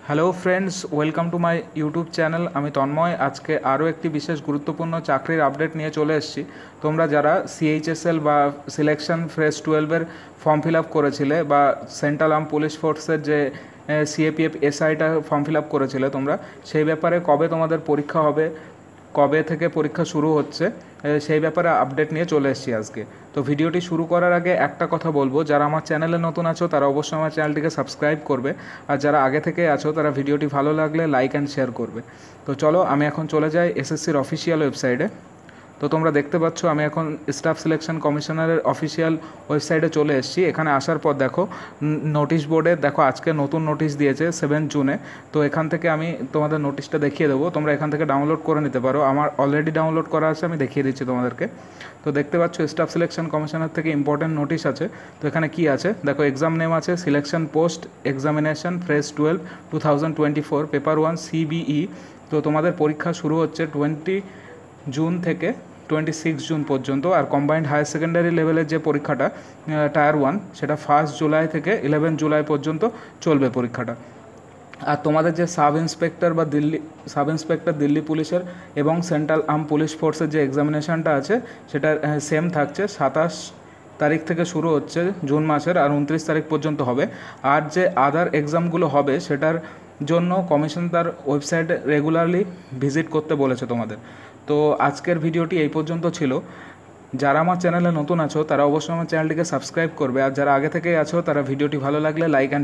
Hello friends, welcome to my YouTube channel. আমি তন্ময়। আজকে আরও একটি বিশেষ গুরুত্বপূর্ণ চাকরির আপডেট নিয়ে চলে এসেছি। তোমরা যারা সিএইচএসএল বা সিলেকশন ফেজ 12-এর ফর্ম ফিল আপ করেছিলে বা সেন্ট্রাল আর্ম পুলিশ ফোর্সের যে সিএপিএফ এসআইটা ফর্ম ফিল আপ করেছিলে, তোমরা সেই ব্যাপারে কবে তোমাদের পরীক্ষা হবে, কবে থেকে পরীক্ষা শুরু হচ্ছে, সেই ব্যাপারে আপডেট নিয়ে চলে এসেছি আজকে। তো ভিডিওটি শুরু করার আগে একটা কথা বলবো, যারা আমার চ্যানেলে নতুন আছো তারা অবশ্যই আমার চ্যানেলটিকে সাবস্ক্রাইব করবে, আর যারা আগে থেকে আছো তারা ভিডিওটি ভালো লাগলে লাইক অ্যান্ড শেয়ার করবে। তো চলো আমি এখন চলে যাই এসএসসির অফিসিয়াল ওয়েবসাইটে। তো তোমরা দেখতে পাচ্ছ আমি এখন স্টাফ সিলেকশন কমিশনারের অফিসিয়াল ওয়েবসাইটে চলে এসেছি। এখানে আসার পর দেখো নোটিশ বোর্ডে দেখো আজকে নতুন নোটিশ দিয়েছে 7 জুনে। তো এখান থেকে আমি তোমাদের নোটিশটা দেখিয়ে দেবো, তোমরা এখান থেকে ডাউনলোড করে নিতে পারো। আমার অলরেডি ডাউনলোড করা আছে, আমি দেখিয়ে দিচ্ছি তোমাদেরকে। তো দেখতে পাচ্ছ স্টাফ সিলেকশন কমিশনার থেকে ইম্পর্টেন্ট নোটিশ আছে। তো এখানে কি আছে দেখো, এক্সাম নেম আছে selection post examination phase 12 2024 paper 1 CBE. তো তোমাদের পরীক্ষা শুরু হচ্ছে 20 জুন থেকে 26 জুন পর্যন্ত। আর কম্বাইন্ড হায়ার সেকেন্ডারি লেভেলের যে পরীক্ষাটা টায়ার 1, সেটা 1 জুলাই থেকে 11 জুলাই পর্যন্ত চলবে পরীক্ষাটা। আর তোমাদের যে সাব ইন্সপেক্টর দিল্লি পুলিশের এবং সেন্ট্রাল আর্ম পুলিশ ফোর্সের যে এক্সামিনেশানটা আছে সেটা সেম থাকছে। 27 তারিখ থেকে শুরু হচ্ছে জুন মাসের, আর 29 তারিখ পর্যন্ত হবে। আর যে আদার এক্সামগুলো হবে সেটার জন্য কমিশন তার ওয়েবসাইটে রেগুলারলি ভিজিট করতে বলেছে তোমাদের। তো আজকের ভিডিওটি এই পর্যন্ত ছিল। যারা আমার চ্যানেলে নতুন আছো তারা অবশ্যই আমার চ্যানেলটিকে সাবস্ক্রাইব করবে, আর যারা আগে থেকে আছো তারা ভিডিওটি ভালো লাগলে লাইক অ্যান্ড